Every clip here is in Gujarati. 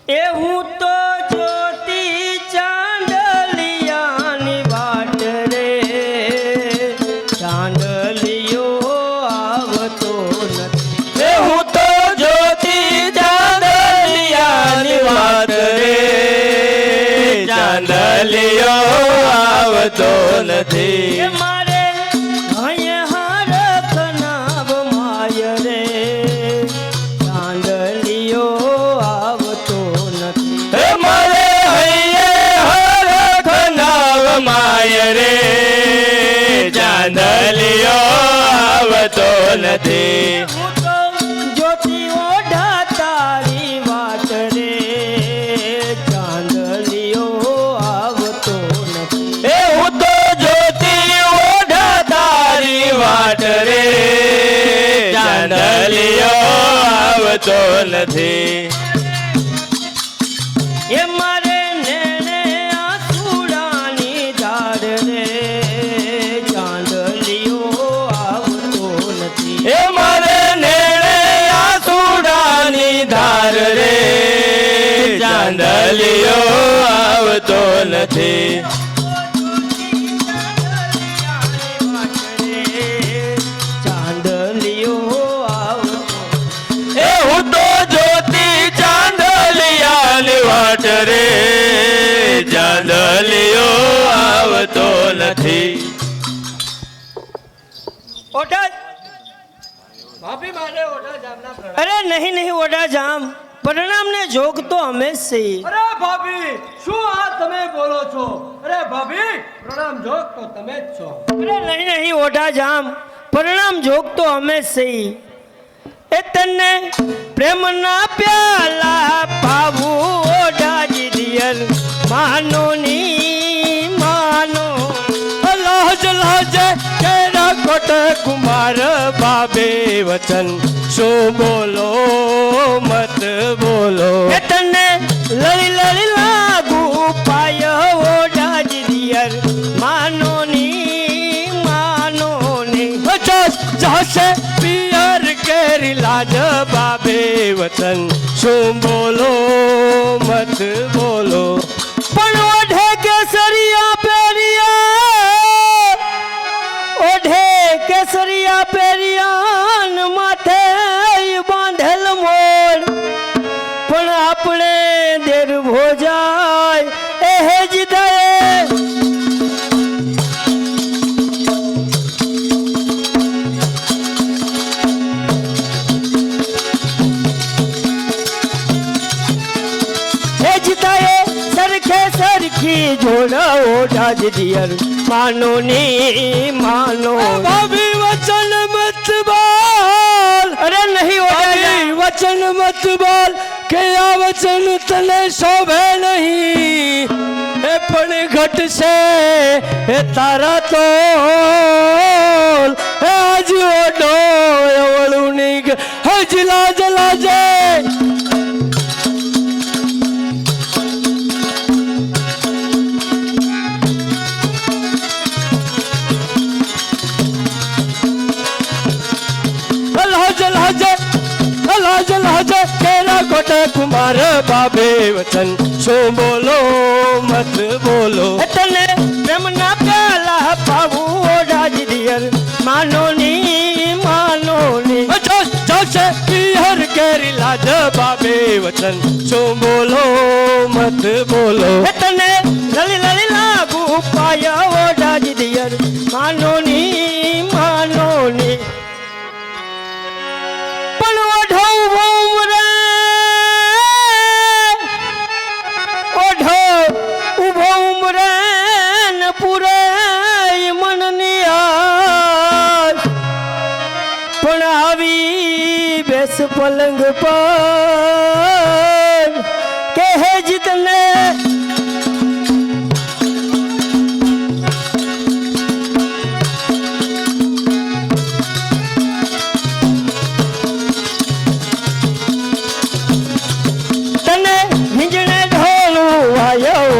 એ હું તો જોતી ચાંદલિયાની વાટ રે, ચાંદલિયો આવતો નથી. એ હું તો જોતી ચાંદલિયાની વાટ રે, ચાંદલિયો આવતો નથી. એ મારે અહીંયા હરખ નાવ માય રે, ચાંદલિયો આવતો નથી. હે મારે હૈયે હરખ નાવ માય રે, ચાંદલિયો આવતો નથી. હું તો જોતી ઓઢા તારી વાટ રે, ચાંદલિયો આવતો નથી. એ હું તો જોતી ઓઢા તારી વાટ રે, ચાંદલિયો આવતો નથી. એ મારે નેણે આસુડાની ધાર રે, ચાંદલિયો આવતો નથી. એ મારે નેણે આસુડાની ધાર રે, ચાંદલિયો આવતો નથી. ચાંદલિયો આવતો એ હું તો જોતી ચાંદલિયાની વાટ રે, ચાંદલિયો આવતો નથી. ઓઢા ભાભી મારે ઓઢા જામના પ્રણામ. અરે નહીં નહીં ઓઢા જામ, પરિણામ ને જોગ તો અમે જ છીએ. અરે ભાભી શું આ તમે બોલો છો? અરે ભાભી પ્રણામ જોગ તો તમે જ છો. અરે નહીં નહીં ઓઢા જામ, પરિણામ જોગ તો અમે જ છીએ. એ તને પ્રેમના પ્યાલા પાવું ઓઢાજી દિયર, માનો ની માનો. લાજ લાજે કેરા કોટ કુમાર બાબે વચન, શું બોલો મત બોલો. એ તને લળી લળી લાગુ પાય ઓઢાજી દિયર, માનો ની માનો ની. જશે પિયર કેરી લાજ બાબે વચન, શું બોલો મત બોલો. પણ ઓઢે કેસરિયા પેરિયા, ઓઢે કેસરિયા પેરિયાન માથે બાંધેલ મોર, પણ આપણે દેર ભોજાય એ જ દે. સરખે સરખી જોડા ઓઢા જ દિયર, માનો ની માનો. ભાભી વચન મત બોલ. અરે નહીં ઓઢા ભાભી વચન મત બોલ, કે આ વચન તને શોભે નહીં. એ પણ ઘટશે એ તારા તોલ, એ આજ ઓઢો એવળું નહીં હજ લાજ લાજે. લાજ લાજે કેરા કોટે કુમાર બાબે વચન, શું બોલો મત બોલો. તને પ્રેમના પ્યાલા પાવું ઓઢા જ દિયર, માનો ની માનો ની. જશે પિયર કેરી લાજ બાબે વચન, શું બોલો મત બોલો. તને લળી લળી લાગુ પાય ઓઢા જ દિયર, માનો ની માનો ની. પણ ઓઢો ઉભો રે, ઓઢો ઉભો ઉમરે ને પૂરે મનની આસ, પણ આવી બેસ પલંગ પર કહે જ તને.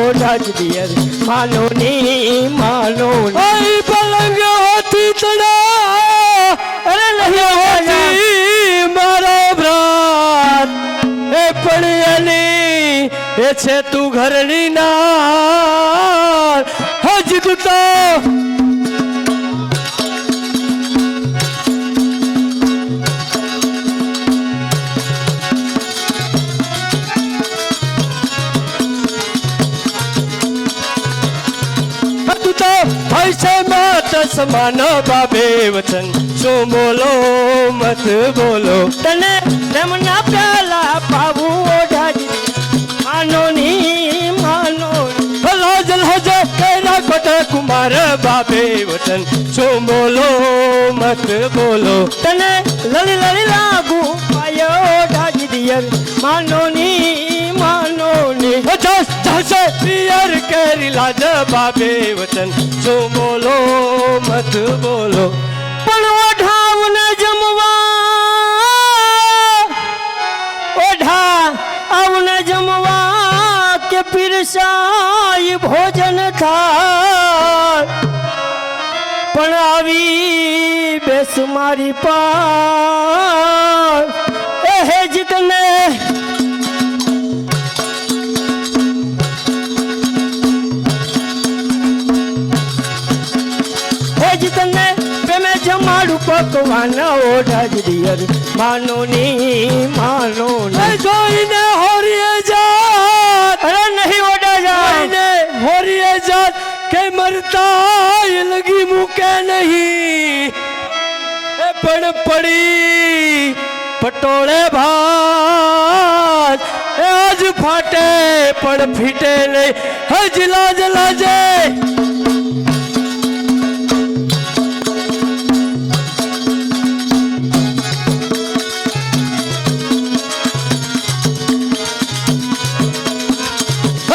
ઓઢા જ દિયર, માનો ની માનો ની. પલંગ હોતી તડા, અરે નહીં હોતી મારો ભ્રાત, એ પણ એની એ છે તું ઘરની નાર હજ તું તો ऐसे मत समान बाबे वचन શું બોલો મત બોલો તને પ્રેમના પ્યાલા પાવું ઓઢાજી માનો ની માનો લાજ લાજે કેરા કોટ કુમાર બાબે વચન શું બોલો મત બોલો તને લલી લલી લાગુ પાયો ઓઢાજી દિયર માનો ની માનો ની જસ જસે પિયર કેરી લાજ બાબે વચન શું બોલો મત બોલો પણ ઓઢાવને જમવા ઓઢા આવને જમવા કે પીરસાય ભોજન થાય પણ આવી બેસ મારી પાસ એ હેજ તને હેજ તને પ્રેમે જમાડું પકવાન ઓઢાજ દિયર માનો ની માનો ની જોઈને હોરીએ જાત અરે નહીં ઓઢા જાય જોઈને હોરીએ જાત કે મરતા લગી મૂકે નહીં એ પણ પડી પટોળે ભાત એ આજ ફાટે પણ ફીટે નહીં હજ લાજ લાજે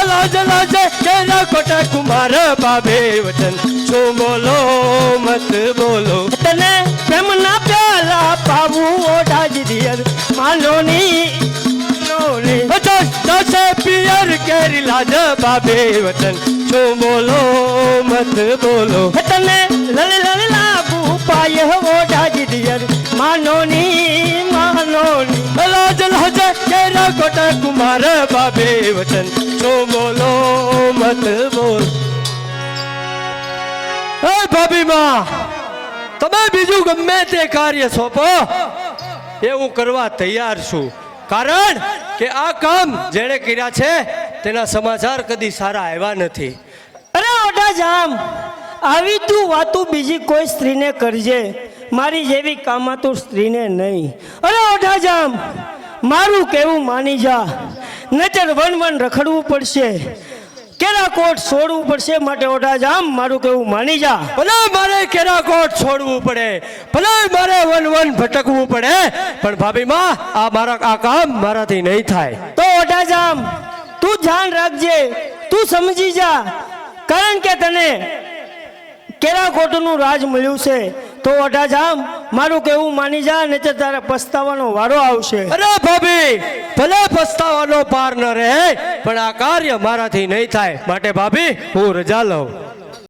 લાજ લાજે કેરા કોટ કુમાર બાબે વચન શું બોલો મત બોલો તને પ્રેમના પ્યાલા પાવું ઓઢાજ દિયર માનો ની માનો ની દસે પિયર કેરી લાજ બાબે વચન શું બોલો મત બોલો તને લલી લલી લાગુ પાય ઓઢાજ દિયર માનો ની માનો ની લાજ લાજે કેરા કોટ કુમાર બાબે વચન શું બોલો મત બોલ હે ભાભી માં તમે બીજું ગમે તે કાર્ય સોંપો એ હું કરવા તૈયાર છું કારણ કે આ કામ જેણે કર્યા છે તેના સમાચાર કદી સારા આવ્યા નથી અરે ઓઢા જામ આવી તું વાતું બીજી કોઈ સ્ત્રીને કરજે મારી જેવી કામાતું સ્ત્રીને નહીં અરે ઓઢા જામ મારું કેવું માની જા નચર વન વન રખડવું પડશે કેરા કોટ છોડવું પડશે માટે ઓઢા જામ મારું કેવું માની જા ભલે મારે કેરાકોટ છોડવું પડે ભલે મારે વન વન ભટકવું પડે પણ ભાભી માં આ કામ મારાથી નહીં થાય તો ઓઢા જામ તું ધ્યાન રાખજે તું સમજી જા કારણ કે તને કેરાકોટનું રાજ મળ્યું છે તો ઓઢા જામ મારું કેવું માની જા નહીંતર તારે પસ્તાવાનો વારો આવશે અરે ભાભી ભલે પસ્તાવાનો પાર ન રહે પણ આ કાર્ય મારાથી નહીં થાય માટે ભાભી હું રજા લઉં